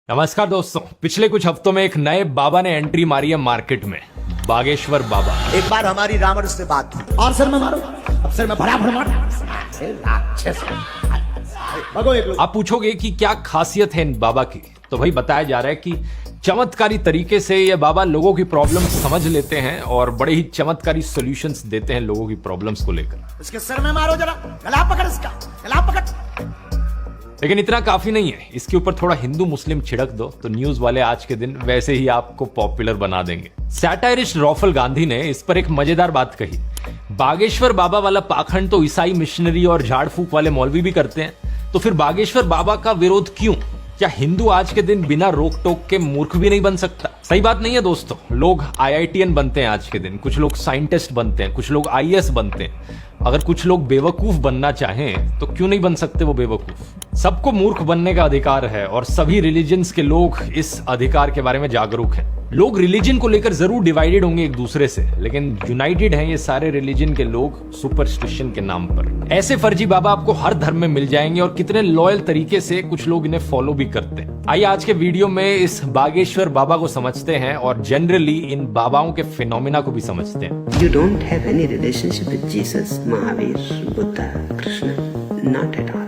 नमस्कार दोस्तों, पिछले कुछ हफ्तों में एक नए बाबा ने एंट्री मारी है मार्केट में। बागेश्वर बाबा। एक बार हमारी रावण से बात थी और सर में मारो, अब सर में भरा मारो। आप पूछोगे कि क्या खासियत है इन बाबा की, तो भाई बताया जा रहा है कि चमत्कारी तरीके से ये बाबा लोगों की प्रॉब्लम समझ लेते हैं और बड़े ही चमत्कारी सॉल्यूशंस देते हैं लोगों की प्रॉब्लम्स को लेकर। इसके सर में मारो जरा, गला पकड़ इसका, गला पकड़। लेकिन इतना काफी नहीं है, इसके ऊपर थोड़ा हिंदू मुस्लिम छिड़क दो तो न्यूज वाले आज के दिन वैसे ही आपको पॉपुलर बना देंगे। सैटायरिस्ट रॉफल गांधी ने इस पर एक मजेदार बात कही। बागेश्वर बाबा वाला पाखंड तो ईसाई मिशनरी और झाड़ फूक वाले मौलवी भी करते हैं, तो फिर बागेश्वर बाबा का विरोध क्यों? क्या हिंदू आज के दिन बिना रोक टोक के मूर्ख भी नहीं बन सकता? सही बात नहीं है दोस्तों। लोग IITN बनते हैं आज के दिन, कुछ लोग साइंटिस्ट बनते हैं, कुछ लोग IAS बनते हैं। अगर कुछ लोग बेवकूफ बनना चाहें तो क्यों नहीं बन सकते वो बेवकूफ? सबको मूर्ख बनने का अधिकार है और सभी रिलीजन्स के लोग इस अधिकार के बारे में जागरूक हैं। लोग रिलीजन को लेकर जरूर डिवाइडेड होंगे एक दूसरे से, लेकिन यूनाइटेड हैं ये सारे रिलीजन के लोग सुपरस्टिशन के नाम पर। ऐसे फर्जी बाबा आपको हर धर्म में मिल जाएंगे और कितने लॉयल तरीके से कुछ लोग इन्हें फॉलो भी करते हैं। आइए आज के वीडियो में इस बागेश्वर बाबा को समझते हैं और जनरली इन बाबाओं के फिनोमिना को भी समझते हैं। You don't have any relationship with Jesus, Mahavir, Buddha, Krishna, not at all.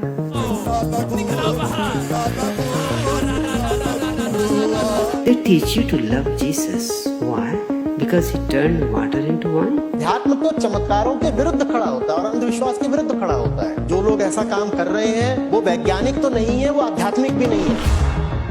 They teach you to love Jesus. Why? Because he turned water into wine. अध्यात्म तो चमत्कारों के विरुद्ध खड़ा होता है और अंधविश्वास के विरुद्ध खड़ा होता है। जो लोग ऐसा काम कर रहे हैं वो वैज्ञानिक तो नहीं है, वो आध्यात्मिक भी नहीं है।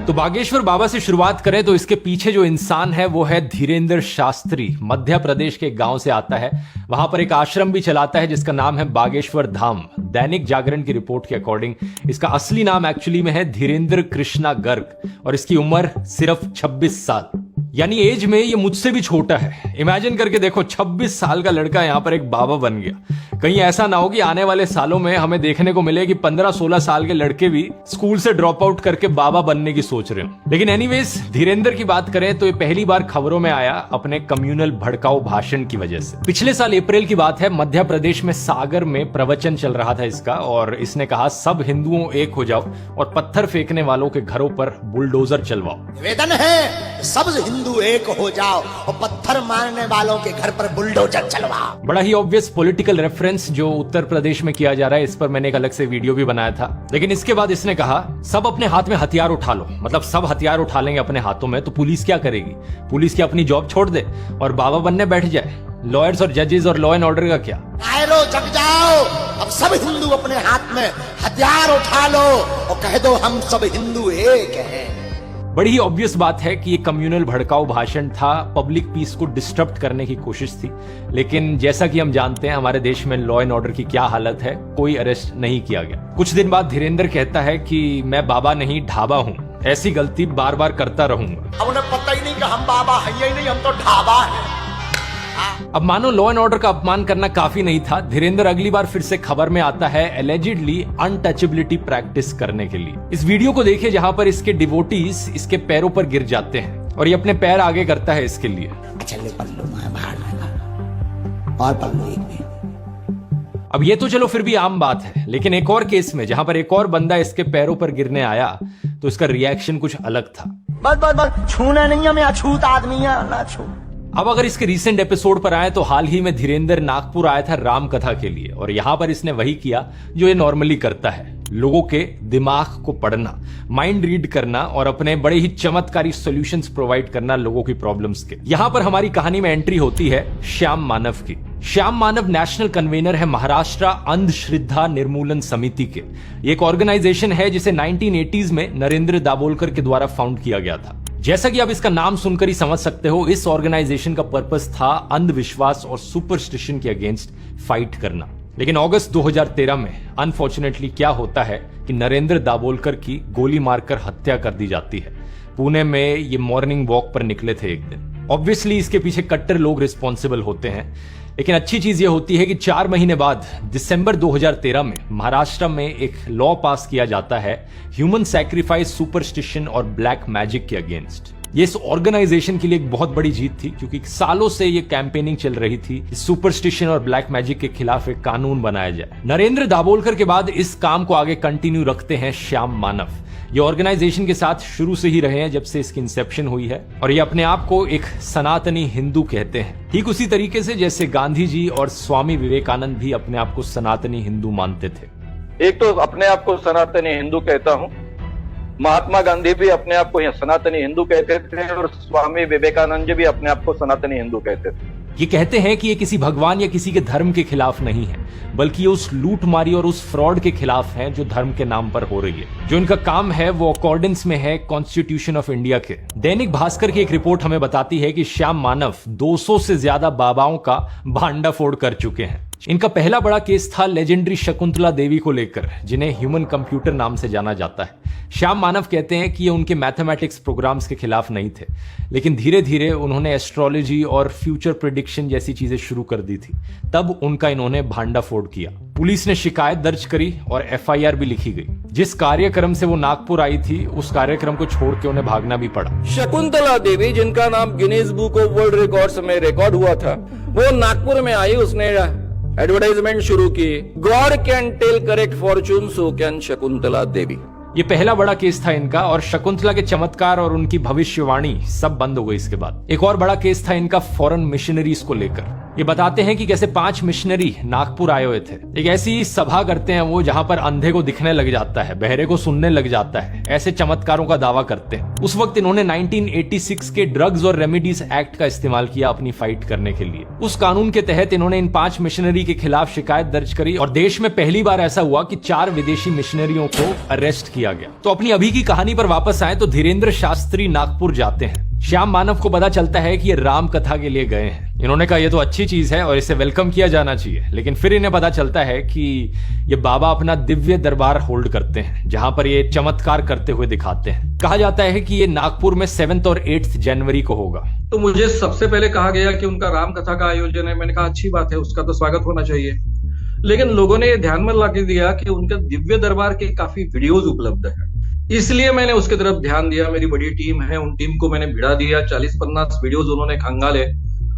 तो बागेश्वर बाबा से शुरुआत करें तो इसके पीछे जो इंसान है वो है धीरेंद्र शास्त्री। मध्य प्रदेश के गांव से आता है, वहां पर एक आश्रम भी चलाता है जिसका नाम है बागेश्वर धाम। दैनिक जागरण की रिपोर्ट के अकॉर्डिंग इसका असली नाम एक्चुअली में है धीरेंद्र कृष्णा गर्ग और इसकी उम्र सिर्फ 26 साल, यानी एज में ये मुझसे भी छोटा है। इमेजिन करके देखो, 26 साल का लड़का यहां पर एक बाबा बन गया। कहीं ऐसा ना हो कि आने वाले सालों में हमें देखने को मिले कि 15-16 साल के लड़के भी स्कूल से ड्रॉप आउट करके बाबा बनने की सोच रहे हो। लेकिन एनीवेज, धीरेंद्र की बात करें तो ये पहली बार खबरों में आया अपने कम्युनल भड़काऊ भाषण की वजह से। पिछले साल अप्रैल की बात है, मध्य प्रदेश में सागर में प्रवचन चल रहा था इसका और इसने कहा सब हिंदुओं एक हो जाओ और पत्थर फेंकने वालों के घरों पर बुलडोजर चलवाओ। निवेदन है सब हिंदू एक हो जाओ और पत्थर मारने वालों के घर पर बुलडोजर चलवाओ। बड़ा ही ऑब्वियस पॉलिटिकल रेफरेंस जो उत्तर प्रदेश में किया जा रहा है, इस पर मैंने एक अलग से वीडियो भी बनाया था। लेकिन इसके बाद इसने कहा सब अपने हाथ में हथियार उठा लो, मतलब सब हथियार उठा लेंगे अपने हाथों में तो पुलिस क्या करेगी? पुलिस की अपनी जॉब छोड़ दे और बाबा बनने बैठ जाए। लॉयर्स और जजेस और लॉ एंड ऑर्डर का क्या? लो जग जाओ, अब सब हिंदू अपने हाथ में हथियार उठा लो और कह दो हम सब हिंदू एक हैं। बड़ी ही ऑब्वियस बात है कि ये कम्युनल भड़काऊ भाषण था, पब्लिक पीस को डिस्टर्ब करने की कोशिश थी। लेकिन जैसा कि हम जानते हैं हमारे देश में लॉ एंड ऑर्डर की क्या हालत है, कोई अरेस्ट नहीं किया गया। कुछ दिन बाद धीरेंद्र कहता है कि मैं बाबा नहीं ढाबा हूँ, ऐसी गलती बार बार करता रहूंगा। अब उन्हें पता ही नहीं कि हम बाबा हैं ही नहीं, हम तो ढाबा हैं। अब मानो लॉ एंड ऑर्डर का अपमान करना काफी नहीं था, धीरेंद्र अगली बार फिर से खबर में आता है एलिजिडली अनटचेबिलिटी प्रैक्टिस करने के लिए। इस वीडियो को देखिए जहां पर इसके डिवोटीज इसके पैरों पर गिर जाते हैं और ये अपने पैर आगे करता है इसके लिए। चले पल्लू बाहर और पल्लू एक भी। अब ये तो चलो फिर भी आम बात है, लेकिन एक और केस में जहां पर एक और बंदा इसके पैरों पर गिरने आया तो इसका रिएक्शन कुछ अलग था। बस छूना नहीं है, मैं अछूत आदमी है ना छू। अब अगर इसके रीसेंट एपिसोड पर आए तो हाल ही में धीरेंद्र नागपुर आया था राम कथा के लिए और यहां पर इसने वही किया जो ये नॉर्मली करता है, लोगों के दिमाग को पढ़ना, माइंड रीड करना और अपने बड़े ही चमत्कारी सॉल्यूशंस प्रोवाइड करना लोगों की प्रॉब्लम्स के। यहां पर हमारी कहानी में एंट्री होती है श्याम मानव की। श्याम मानव नेशनल कन्वेनर है महाराष्ट्र अंधश्रद्धा निर्मूलन समिति के। ये एक ऑर्गेनाइजेशन है जिसे 1980s में नरेंद्र दाभोलकर के द्वारा फाउंड किया गया था। जैसा कि आप इसका नाम सुनकर ही समझ सकते हो, इस ऑर्गेनाइजेशन का पर्पस था अंधविश्वास और सुपरस्टिशन के अगेंस्ट फाइट करना। लेकिन अगस्त 2013 में अनफॉर्चुनेटली क्या होता है कि नरेंद्र दाभोलकर की गोली मारकर हत्या कर दी जाती है। पुणे में ये मॉर्निंग वॉक पर निकले थे एक दिन। ऑब्वियसली इसके पीछे कट्टर लोग रिस्पॉन्सिबल होते हैं, लेकिन अच्छी चीज ये होती है कि 4 महीने बाद दिसंबर 2013 में महाराष्ट्र में एक लॉ पास किया जाता है ह्यूमन सैक्रिफाइस, सुपरस्टिशन और ब्लैक मैजिक के अगेंस्ट। ये इस ऑर्गेनाइजेशन के लिए एक बहुत बड़ी जीत थी, क्योंकि सालों से ये कैंपेनिंग चल रही थी सुपरस्टिशन और ब्लैक मैजिक के खिलाफ एक कानून बनाया जाए। नरेंद्र दाभोलकर के बाद इस काम को आगे कंटिन्यू रखते हैं श्याम मानव। ये ऑर्गेनाइजेशन के साथ शुरू से ही रहे हैं, जब से इसकी इंसेप्शन हुई है, और ये अपने आप को एक सनातनी हिंदू कहते हैं, ठीक उसी तरीके से जैसे गांधी जी और स्वामी विवेकानंद भी अपने आप को सनातनी हिंदू मानते थे। एक तो अपने आप को सनातनी हिंदू कहता हूँ, महात्मा गांधी भी अपने आप को सनातनी हिंदू कहते थे और स्वामी विवेकानंद जी भी अपने आप को सनातनी हिंदू कहते थे। ये कहते हैं कि ये किसी भगवान या किसी के धर्म के खिलाफ नहीं है, बल्कि ये उस लूटमारी और उस फ्रॉड के खिलाफ है जो धर्म के नाम पर हो रही है। जो इनका काम है वो अकॉर्डेंस में है कॉन्स्टिट्यूशन ऑफ इंडिया के। दैनिक भास्कर की एक रिपोर्ट हमें बताती है कि श्याम मानव 200 से ज्यादा बाबाओं का भांडाफोड़ कर चुके हैं। इनका पहला बड़ा केस था लेजेंडरी शकुंतला देवी को लेकर, जिन्हें ह्यूमन कंप्यूटर नाम से जाना जाता है। श्याम मानव कहते हैं कि ये उनके मैथमेटिक्स प्रोग्राम्स के खिलाफ नहीं थे, लेकिन धीरे धीरे उन्होंने एस्ट्रोलॉजी और फ्यूचर प्रेडिक्शन जैसी चीजें शुरू कर दी थी, तब उनका इन्होंने भांडाफोड़ किया। पुलिस ने शिकायत दर्ज करी और FIR भी लिखी गई। जिस कार्यक्रम से वो नागपुर आई थी, उस कार्यक्रम को छोड़ के उन्हें भागना भी पड़ा। शकुंतला देवी, जिनका नाम Guinness book of world records में रिकॉर्ड हुआ था, वो नागपुर में आई, उसने एडवर्टाइजमेंट शुरू की, God can tell correct fortune, so can Shakuntala Devi. ये पहला बड़ा केस था इनका, और शकुंतला के चमत्कार और उनकी भविष्यवाणी सब बंद हो गई इसके बाद। एक और बड़ा केस था इनका फॉरेन मिशनरीज को लेकर। ये बताते हैं कि कैसे 5 मिशनरी नागपुर आए हुए थे। एक ऐसी सभा करते हैं वो जहां पर अंधे को दिखने लग जाता है, बहरे को सुनने लग जाता है, ऐसे चमत्कारों का दावा करते हैं। उस वक्त इन्होंने 1986 के ड्रग्स और रेमेडीज एक्ट का इस्तेमाल किया अपनी फाइट करने के लिए। उस कानून के तहत इन्होंने इन 5 मिशनरी के खिलाफ शिकायत दर्ज करी, और देश में पहली बार ऐसा हुआ कि 4 विदेशी मिशनरियों को अरेस्ट किया गया। तो अपनी अभी की कहानी पर वापस आए तो धीरेन्द्र शास्त्री नागपुर जाते हैं। श्याम मानव को पता चलता है कि ये राम कथा के लिए गए हैं। इन्होंने कहा ये तो अच्छी चीज है और इसे वेलकम किया जाना चाहिए, लेकिन फिर इन्हें पता चलता है कि ये बाबा अपना दिव्य दरबार होल्ड करते हैं, जहां पर ये चमत्कार करते हुए दिखाते हैं। कहा जाता है कि ये नागपुर में 7 और 8 जनवरी को होगा। तो मुझे सबसे पहले कहा गया कि उनका राम कथा का आयोजन है। मैंने कहा अच्छी बात है, उसका तो स्वागत होना चाहिए, लेकिन लोगों ने ये ध्यान में ला के दिया कि उनके दिव्य दरबार के काफी वीडियोज उपलब्ध है, इसलिए मैंने उसकी तरफ ध्यान दिया। मेरी बड़ी टीम है, उन टीम को मैंने भिड़ा दिया, 40-50 वीडियोज उन्होंने खंगाले,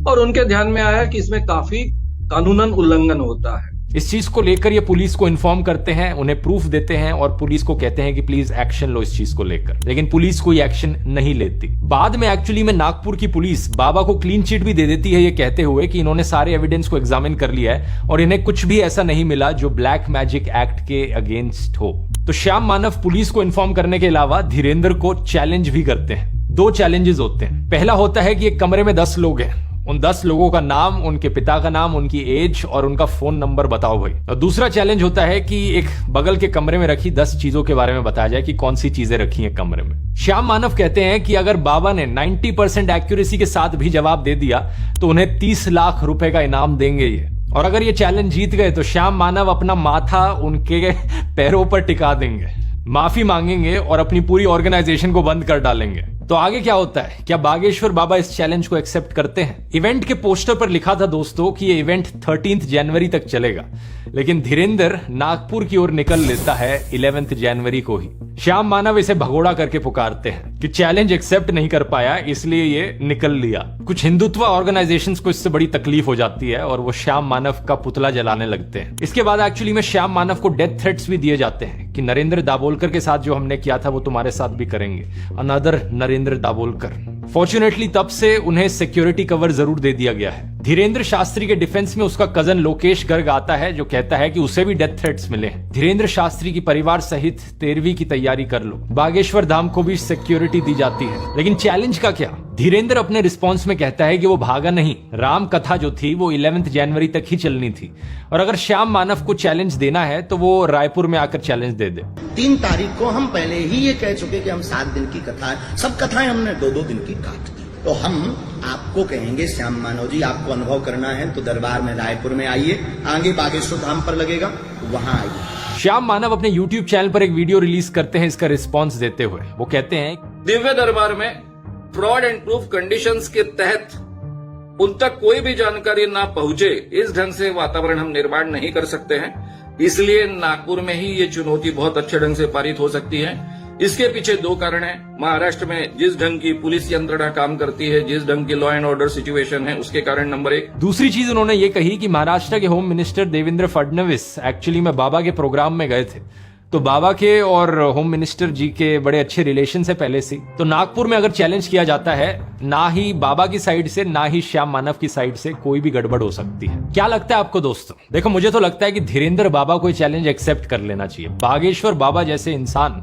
और उनके ध्यान में आया कि इसमें काफी कानूनन उल्लंघन होता है। इस चीज को लेकर ये पुलिस को इन्फॉर्म करते हैं, उन्हें प्रूफ देते हैं और पुलिस को कहते हैं कि प्लीज एक्शन लो इस चीज को लेकर, लेकिन पुलिस कोई एक्शन नहीं लेती। बाद में एक्चुअली में नागपुर की पुलिस बाबा को क्लीन चिट भी दे देती है, ये कहते हुए कि इन्होंने सारे एविडेंस को एग्जामिन कर लिया है और इन्हें कुछ भी ऐसा नहीं मिला जो ब्लैक मैजिक एक्ट के अगेंस्ट हो। तो श्याम मानव पुलिस को इन्फॉर्म करने के अलावा धीरेन्द्र को चैलेंज भी करते हैं। 2 चैलेंजेस होते हैं। पहला होता है कि एक कमरे में 10 लोग हैं, उन 10 लोगों का नाम, उनके पिता का नाम, उनकी एज और उनका फोन नंबर बताओ भाई। और दूसरा चैलेंज होता है कि एक बगल के कमरे में रखी 10 चीजों के बारे में बताया जाए कि कौन सी चीजें रखी हैं कमरे में। श्याम मानव कहते हैं कि अगर बाबा ने 90% एक्यूरेसी के साथ भी जवाब दे दिया तो उन्हें 30 लाख रुपए का इनाम देंगे ये। और अगर ये चैलेंज जीत गए तो श्याम मानव अपना माथा उनके पैरों पर टिका देंगे, माफी मांगेंगे और अपनी पूरी ऑर्गेनाइजेशन को बंद कर डालेंगे। तो आगे क्या होता है? क्या बागेश्वर बाबा इस चैलेंज को एक्सेप्ट करते हैं? इवेंट के पोस्टर पर लिखा था दोस्तों कि ये इवेंट 13 जनवरी तक चलेगा, लेकिन धीरेन्द्र नागपुर की ओर निकल लेता है 11 जनवरी को ही। श्याम मानव इसे भगोड़ा करके पुकारते हैं कि चैलेंज एक्सेप्ट नहीं कर पाया, इसलिए ये निकल लिया। कुछ हिंदुत्व ऑर्गेनाइजेशंस को इससे बड़ी तकलीफ हो जाती है और वो श्याम मानव का पुतला जलाने लगते हैं। इसके बाद एक्चुअली में श्याम मानव को डेथ थ्रेट्स भी दिए जाते हैं कि नरेंद्र दाभोलकर के साथ जो हमने किया था वो तुम्हारे साथ भी करेंगे, अनदर नरेंद्र दाभोलकर। फॉर्चुनेटली तब से उन्हें सिक्योरिटी कवर जरूर दे दिया गया है। धीरेन्द्र शास्त्री के डिफेंस में उसका कजन लोकेश गर्ग आता है जो कहता है कि उसे भी डेथ थ्रेट्स मिले हैं। धीरेन्द्र शास्त्री की परिवार सहित 13वीं की तैयारी कर लो। बागेश्वर धाम को भी सिक्योरिटी दी जाती है। लेकिन चैलेंज का क्या? धीरेन्द्र अपने रिस्पॉन्स में कहता है कि वो भागा नहीं, राम कथा जो थी वो 11 जनवरी तक ही चलनी थी, और अगर श्याम मानव को चैलेंज देना है तो वो रायपुर में आकर चैलेंज दे दे। 3 तारीख को हम पहले ही ये कह चुके कि हम 7 दिन की कथा है, सब कथाएं हमने 2-2 दिन की काट दी। तो हम आपको कहेंगे श्याम मानव जी, आपको अनुभव करना है तो दरबार में रायपुर में आइए, आगे बागेश्वर धाम पर लगेगा, वहां आइए। श्याम मानव अपने YouTube चैनल पर एक वीडियो रिलीज करते हैं इसका रिस्पॉन्स देते हुए। वो कहते हैं, दिव्य दरबार में फ्रॉड एंड प्रूफ कंडीशंस के तहत उन तक कोई भी जानकारी ना पहुंचे, इस ढंग से वातावरण हम निर्माण नहीं कर सकते हैं। इसलिए नागपुर में ही ये चुनौती बहुत अच्छे ढंग से पारित हो सकती है। इसके पीछे दो कारण हैं। महाराष्ट्र में जिस ढंग की पुलिस यंत्रणा काम करती है, जिस ढंग की लॉ एंड ऑर्डर सिचुएशन है, उसके कारण नंबर 1। दूसरी चीज उन्होंने ये कही कि महाराष्ट्र के home minister Devendra Fadnavis actually में बाबा के प्रोग्राम में गए थे, तो बाबा के और होम मिनिस्टर जी के बड़े अच्छे रिलेशन है पहले से। तो नागपुर में अगर चैलेंज किया जाता है, ना ही बाबा की साइड से ना ही श्याम मानव की साइड से कोई भी गड़बड़ हो सकती है। क्या लगता है आपको दोस्तों? देखो, मुझे तो लगता है कि धीरेन्द्र बाबा को चैलेंज एक्सेप्ट कर लेना चाहिए। बागेश्वर बाबा जैसे इंसान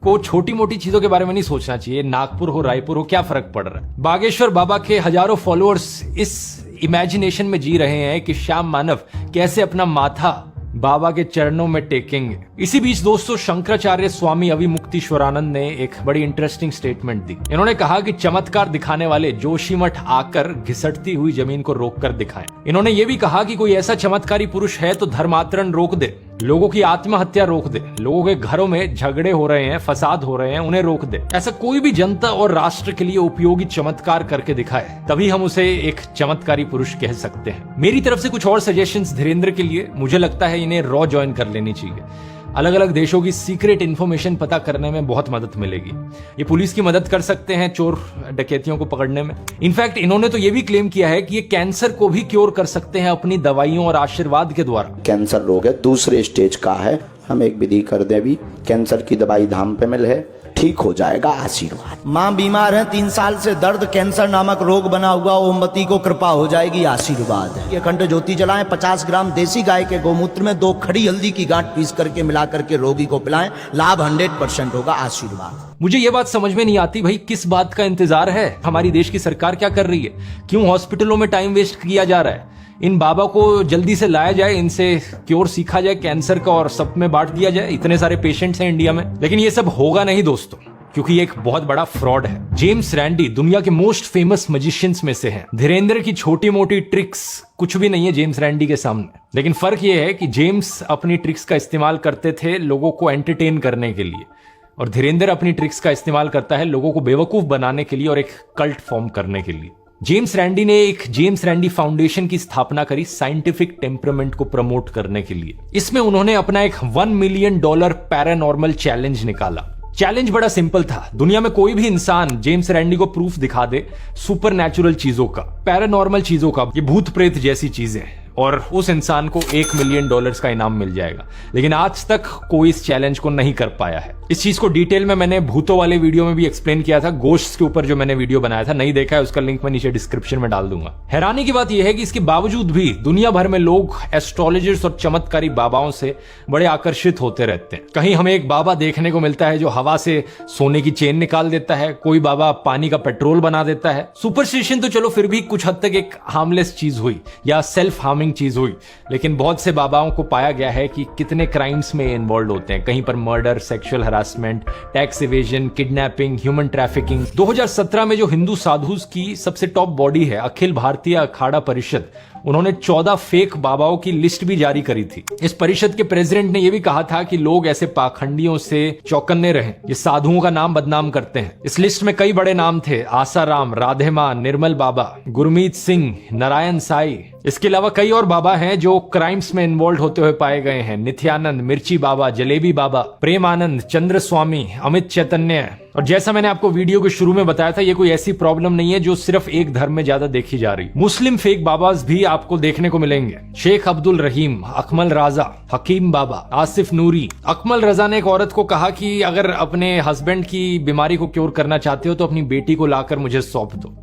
को छोटी मोटी चीजों के बारे में नहीं सोचना चाहिए। नागपुर हो, रायपुर हो, क्या फर्क पड़ रहा है। बागेश्वर बाबा के हजारों फॉलोअर्स इस इमेजिनेशन में जी रहे हैं कि श्याम मानव कैसे अपना माथा बाबा के चरणों में टेकेंगे। इसी बीच दोस्तों, शंकराचार्य स्वामी अविमुक्तेश्वरानंद ने एक बड़ी इंटरेस्टिंग स्टेटमेंट दी। इन्होंने कहा कि चमत्कार दिखाने वाले जोशीमठ आकर घिसटती हुई जमीन को रोककर दिखाएं। इन्होंने ये भी कहा कि कोई ऐसा चमत्कारी पुरुष है तो धर्मांतरण रोक दे, लोगों की आत्महत्या रोक दे, लोगों के घरों में झगड़े हो रहे हैं, फसाद हो रहे हैं, उन्हें रोक दे। ऐसा कोई भी जनता और राष्ट्र के लिए उपयोगी चमत्कार करके दिखाए, तभी हम उसे एक चमत्कारी पुरुष कह सकते हैं। मेरी तरफ से कुछ और सजेशंस धीरेन्द्र के लिए। मुझे लगता है इन्हें रॉ ज्वाइन कर लेनी चाहिए। अलग अलग देशों की सीक्रेट इंफॉर्मेशन पता करने में बहुत मदद मिलेगी। ये पुलिस की मदद कर सकते हैं चोर डकैतियों को पकड़ने में। इनफैक्ट इन्होंने तो ये भी क्लेम किया है कि ये कैंसर को भी क्योर कर सकते हैं अपनी दवाइयों और आशीर्वाद के द्वारा। कैंसर रोग है, दूसरे स्टेज का है, हम एक विधि कर दे भी, कैंसर की दवाई धाम पे मिल है, ठीक हो जाएगा, आशीर्वाद। माँ बीमार है 3 साल से, दर्द कैंसर नामक रोग बना हुआ, ओमवती को कृपा हो जाएगी, आशीर्वाद है। ये अखंड ज्योति जलाएं, 50 ग्राम देसी गाय के गोमूत्र में 2 खड़ी हल्दी की गांठ पीस करके मिला करके रोगी को पिलाएं, लाभ 100% होगा, आशीर्वाद। मुझे ये बात समझ में नहीं आती भाई, किस बात का इंतजार है? हमारी देश की सरकार क्या कर रही है? क्यों हॉस्पिटलों में टाइम वेस्ट किया जा रहा है? इन बाबा को जल्दी से लाया जाए, इनसे क्योर सीखा जाए कैंसर का और सब में बांट दिया जाए। इतने सारे पेशेंट्स हैं इंडिया में। लेकिन ये सब होगा नहीं दोस्तों, क्योंकि ये एक बहुत बड़ा फ्रॉड है। जेम्स रैंडी दुनिया के मोस्ट फेमस मैजिशियंस में से हैं। धीरेन्द्र की छोटी मोटी ट्रिक्स कुछ भी नहीं है जेम्स रैंडी के सामने। लेकिन फर्क ये है कि जेम्स अपनी ट्रिक्स का इस्तेमाल करते थे लोगों को एंटरटेन करने के लिए, और धीरेन्द्र अपनी ट्रिक्स का इस्तेमाल करता है लोगों को बेवकूफ बनाने के लिए और एक कल्ट फॉर्म करने के लिए। जेम्स रैंडी ने एक जेम्स रैंडी फाउंडेशन की स्थापना करी साइंटिफिक टेम्परामेंट को प्रमोट करने के लिए। इसमें उन्होंने अपना एक $1 मिलियन पैरानॉर्मल चैलेंज निकाला। चैलेंज बड़ा सिंपल था। दुनिया में कोई भी इंसान जेम्स रैंडी को प्रूफ दिखा दे सुपर नेचुरल चीजों का, पैरानॉर्मल चीजों का, ये भूत प्रेत जैसी चीजें, और उस इंसान को $1 मिलियन का इनाम मिल जाएगा। लेकिन आज तक कोई इस चैलेंज को नहीं कर पाया है। इस चीज को डिटेल में मैंने भूतों वाले वीडियो में भी एक्सप्लेन किया था, गोश्ट्स के ऊपर जो मैंने वीडियो बनाया था। नहीं देखा है उसका लिंक मैं नीचे डिस्क्रिप्शन में डाल दूंगा। हैरानी की बात यह है कि इसके बावजूद भी दुनिया भर में लोग एस्ट्रोलॉजर्स और चमत्कारी बाबाओं से बड़े आकर्षित होते रहते हैं। कहीं हमें एक बाबा देखने को मिलता है जो हवा से सोने की चेन निकाल देता है, कोई बाबा पानी का पेट्रोल बना देता है। सुपरस्टिशन तो चलो फिर भी कुछ हद तक एक हार्मलेस चीज हुई या सेल्फ हार्मिंग चीज हुई, लेकिन बहुत से बाबाओं को पाया गया है कि कितने क्राइम्स में इन्वॉल्व होते हैं। कहीं पर murder, sexual harassment, tax evasion, kidnapping, human trafficking. 2017 में जो हिंदू साधुस की सबसे टॉप बॉडी है अखिल भारतीय अखाड़ा परिषद, उन्होंने 14 फेक बाबाओं की लिस्ट भी जारी करी थी। इस परिषद के प्रेसिडेंट ने यह भी कहा था कि लोग ऐसे पाखंडियों से चौकन्ने रहें, ये साधुओं का नाम बदनाम करते हैं। इस लिस्ट में कई बड़े नाम थे, आसाराम, राधेमा, निर्मल बाबा, गुरमीत सिंह, नारायण साई। इसके अलावा कई और बाबा हैं जो क्राइम्स में इन्वॉल्व होते हुए पाए गए हैं। नित्यानंद, मिर्ची बाबा, जलेबी बाबा, प्रेमानंद, चंद्र स्वामी, अमित चैतन्य। और जैसा मैंने आपको वीडियो के शुरू में बताया था, ये कोई ऐसी प्रॉब्लम नहीं है जो सिर्फ एक धर्म में ज्यादा देखी जा रही। मुस्लिम फेक बाबाज भी आपको देखने को मिलेंगे। शेख अब्दुल रहीम, अकमल राजा, हकीम बाबा, आसिफ नूरी। अकमल रजा ने एक औरत को कहा कि अगर अपने हस्बैंड की बीमारी को क्योर करना चाहते हो तो अपनी बेटी को लाकर मुझे सौंप दो।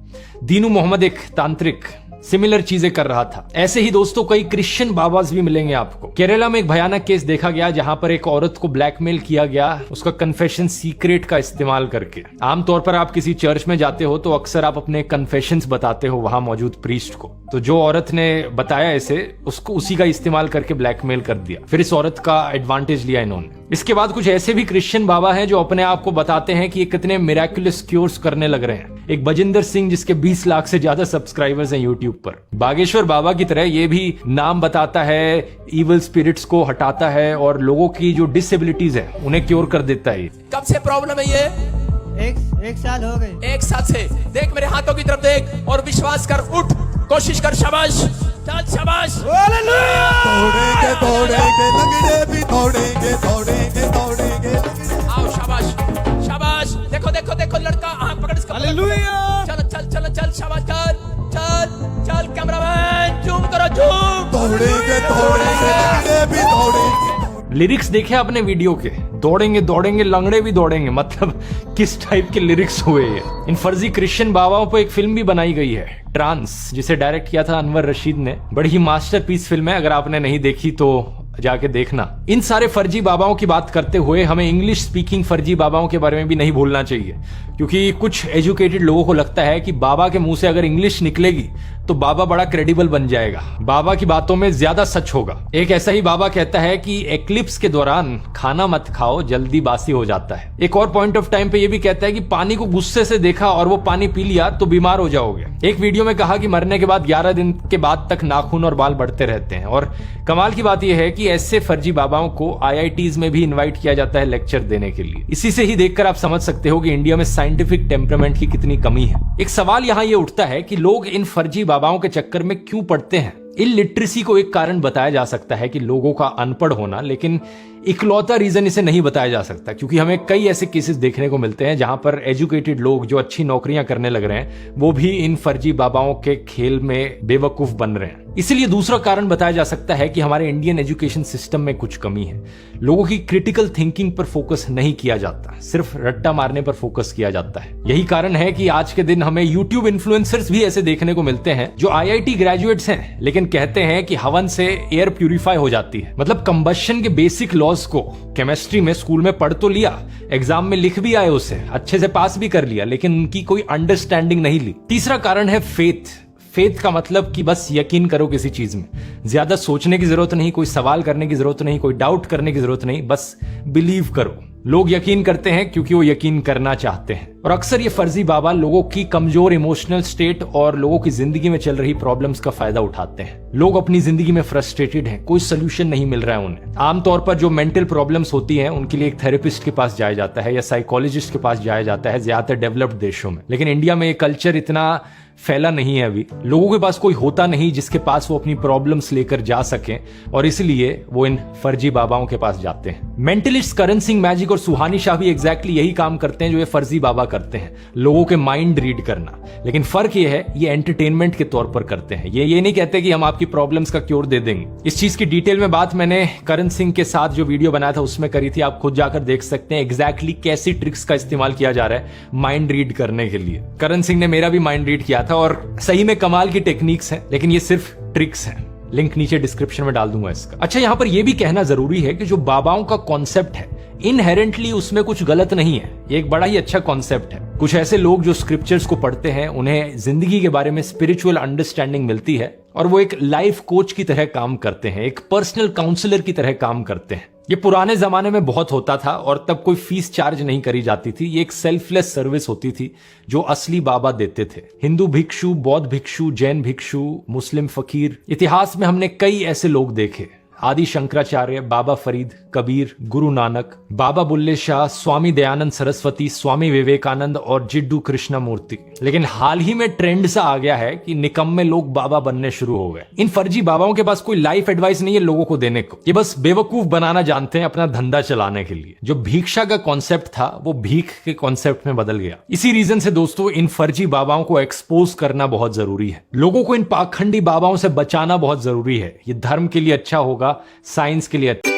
दीनू मोहम्मद एक तांत्रिक सिमिलर चीजें कर रहा था। ऐसे ही दोस्तों कई क्रिश्चियन बाबाज भी मिलेंगे आपको। केरला में एक भयानक केस देखा गया जहां पर एक औरत को ब्लैकमेल किया गया उसका कन्फेशन सीक्रेट का इस्तेमाल करके। आमतौर पर आप किसी चर्च में जाते हो तो अक्सर आप अपने कन्फेशंस बताते हो वहां मौजूद प्रीस्ट को। तो जो औरत ने बताया इसे, उसको उसी का इस्तेमाल करके ब्लैकमेल कर दिया। फिर इस औरत का एडवांटेज लिया इन्होंने। इसके बाद कुछ ऐसे भी क्रिश्चियन बाबा हैं जो अपने आप को बताते हैं कि ये कितने मिराकुलस क्योर्स करने लग रहे हैं। एक बजिंदर सिंह जिसके 20 लाख से ज्यादा सब्सक्राइबर्स हैं यूट्यूब पर। बागेश्वर बाबा की तरह ये भी नाम बताता है, इविल स्पिरिट्स को हटाता है और लोगों की जो डिसेबिलिटीज है उन्हें क्योर कर देता है। कब से प्रॉब्लम है ये? एक साल हो गए। एक साल से। देख मेरे हाथों की तरफ देख और विश्वास कर, उठ, कोशिश कर, शाबाश, चल शाबाश। तोड़ेंगे लंगड़े भी तोड़ेंगे। आओ शाबाश शाबाश, देखो देखो देखो लड़का आंख पकड़ इसका, चल चल चल चल शाबाश कर, चल चल कैमरामैन जूम करो, जूम। लिरिक्स देखे आपने वीडियो के, दौड़ेंगे दौड़ेंगे लंगड़े भी दौड़ेंगे, मतलब किस टाइप के लिरिक्स हुए ये। इन फर्जी क्रिश्चियन बाबाओं पर एक फिल्म भी बनाई गई है, ट्रांस, जिसे डायरेक्ट किया था अनवर रशीद ने। बड़ी ही मास्टरपीस फिल्म है, अगर आपने नहीं देखी तो जाके देखना। इन सारे फर्जी बाबाओं की बात करते हुए हमें इंग्लिश स्पीकिंग फर्जी बाबाओं के बारे में भी नहीं भूलना चाहिए, क्योंकि कुछ एजुकेटेड लोगों को लगता है कि बाबा के मुंह से अगर इंग्लिश निकलेगी तो बाबा बड़ा क्रेडिबल बन जाएगा, बाबा की बातों में ज्यादा सच होगा। एक ऐसा ही बाबा कहता है कि एक्लिप्स के दौरान खाना मत खाओ, जल्दी बासी हो जाता है। एक और पॉइंट ऑफ टाइम पे ये भी कहता है कि पानी को गुस्से से देखा और वो पानी पी लिया तो बीमार हो जाओगे। एक वीडियो में कहा कि मरने के बाद 11 दिन के बाद तक नाखून और बाल बढ़ते रहते हैं। और कमाल की बात यह है कि ऐसे फर्जी बाबाओं को IITs में भी इन्वाइट किया जाता है लेक्चर देने के लिए। इसी से ही देखकर आप समझ सकते हो कि इंडिया में साइंटिफिक टेम्परामेंट की कितनी कमी है। एक सवाल यहाँ ये उठता है कि लोग इन फर्जी बाबाओं के चक्कर में क्यों पड़ते हैं। इलिटरेसी को एक कारण बताया जा सकता है कि लोगों का अनपढ़ होना, लेकिन इकलौता रीजन इसे नहीं बताया जा सकता, क्योंकि हमें कई ऐसे केसेस देखने को मिलते हैं जहां पर एजुकेटेड लोग जो अच्छी नौकरियां करने लग रहे हैं वो भी इन फर्जी बाबाओं के खेल में बेवकूफ बन रहे हैं। इसलिए दूसरा कारण बताया जा सकता है कि हमारे इंडियन एजुकेशन सिस्टम में कुछ कमी है। लोगों की क्रिटिकल थिंकिंग पर फोकस नहीं किया जाता, सिर्फ रट्टा मारने पर फोकस किया जाता है। यही कारण है कि आज के दिन हमें यूट्यूब इन्फ्लुएंसर्स भी ऐसे देखने को मिलते हैं जो IIT ग्रेजुएट्स हैं, लेकिन कहते हैं कि हवन से एयर प्यूरिफाई हो जाती है। मतलब कंबशन के बेसिक लॉज को केमिस्ट्री में स्कूल में पढ़ तो लिया, एग्जाम में लिख भी आए, उसे अच्छे से पास भी कर लिया, लेकिन उनकी कोई अंडरस्टैंडिंग नहीं ली। तीसरा कारण है फेथ का मतलब कि बस यकीन करो किसी चीज में, ज्यादा सोचने की जरूरत नहीं, कोई सवाल करने की जरूरत नहीं, कोई डाउट करने की जरूरत नहीं, बस बिलीव करो। लोग यकीन करते हैं क्योंकि वो यकीन करना चाहते हैं। और अक्सर ये फर्जी बाबा लोगों की कमजोर इमोशनल स्टेट और लोगों की जिंदगी में चल रही प्रॉब्लम्स का फायदा उठाते हैं। लोग अपनी जिंदगी में फ्रस्ट्रेटेड हैं, कोई सोल्यूशन नहीं मिल रहा है उन्हें। आमतौर पर जो मेंटल प्रॉब्लम्स होती हैं उनके लिए एक थेरेपिस्ट के पास जाया जाता है या साइकोलॉजिस्ट के पास जाया जाता है, ज्यादातर डेवलप्ड देशों में। लेकिन इंडिया में ये कल्चर इतना फैला नहीं है अभी। लोगों के पास कोई होता नहीं जिसके पास वो अपनी प्रॉब्लम्स लेकर जा सकें, और इसलिए वो इन फर्जी बाबाओं के पास जाते हैं। मेंटलिस्ट करण सिंह मैजिक और सुहानी शाह भी एग्जैक्टली यही काम करते हैं जो ये फर्जी बाबा करते हैं, लोगों के माइंड रीड करना। लेकिन फर्क ये है, ये एंटरटेनमेंट के तौर पर करते हैं। ये नहीं कहते कि हम आपकी प्रॉब्लम्स का क्योर दे देंगे। इस चीज की डिटेल में बात मैंने करण सिंह के साथ जो वीडियो बनाया था उसमें करी थी, आप खुद जाकर देख सकते हैं एग्जैक्टली कैसी ट्रिक्स का इस्तेमाल किया जा रहा है माइंड रीड करने के लिए। करण सिंह ने मेरा भी माइंड रीड किया था और सही में कमाल की टेक्निक्स हैं, लेकिन ये सिर्फ ट्रिक्स हैं। लिंक नीचे डिस्क्रिप्शन में डाल दूंगा इसका। अच्छा, यहां पर यह भी कहना जरूरी है कि जो बाबाओं का कॉन्सेप्ट है इनहेरेंटली उसमें कुछ गलत नहीं है, ये एक बड़ा ही अच्छा कॉन्सेप्ट है। कुछ ऐसे लोग जो स्क्रिप्चर्स को पढ़ते हैं उन्हें जिंदगी के बारे में स्पिरिचुअल अंडरस्टैंडिंग मिलती है और वो एक लाइफ कोच की तरह काम करते हैं, एक पर्सनल काउंसलर की तरह काम करते हैं। ये पुराने जमाने में बहुत होता था और तब कोई फीस चार्ज नहीं करी जाती थी। ये एक सेल्फलेस सर्विस होती थी जो असली बाबा देते थे। हिंदू भिक्षु, बौद्ध भिक्षु, जैन भिक्षु, मुस्लिम फकीर, इतिहास में हमने कई ऐसे लोग देखे। आदि शंकराचार्य, बाबा फरीद, कबीर, गुरु नानक, बाबा बुल्ले शाह, स्वामी दयानंद सरस्वती, स्वामी विवेकानंद और जिड्डू कृष्णमूर्ति। लेकिन हाल ही में ट्रेंड सा आ गया है कि निकम्मे लोग बाबा बनने शुरू हो गए। इन फर्जी बाबाओं के पास कोई लाइफ एडवाइस नहीं है लोगों को देने को, ये बस बेवकूफ बनाना जानते हैं अपना धंधा चलाने के लिए। जो भिक्षा का कॉन्सेप्ट था वो भीख के कॉन्सेप्ट में बदल गया। इसी रीजन से दोस्तों इन फर्जी बाबाओं को एक्सपोज करना बहुत जरूरी है। लोगों को इन पाखंडी बाबाओं से बचाना बहुत जरूरी है। ये धर्म के लिए अच्छा होगा, साइंस के लिए अच्छा।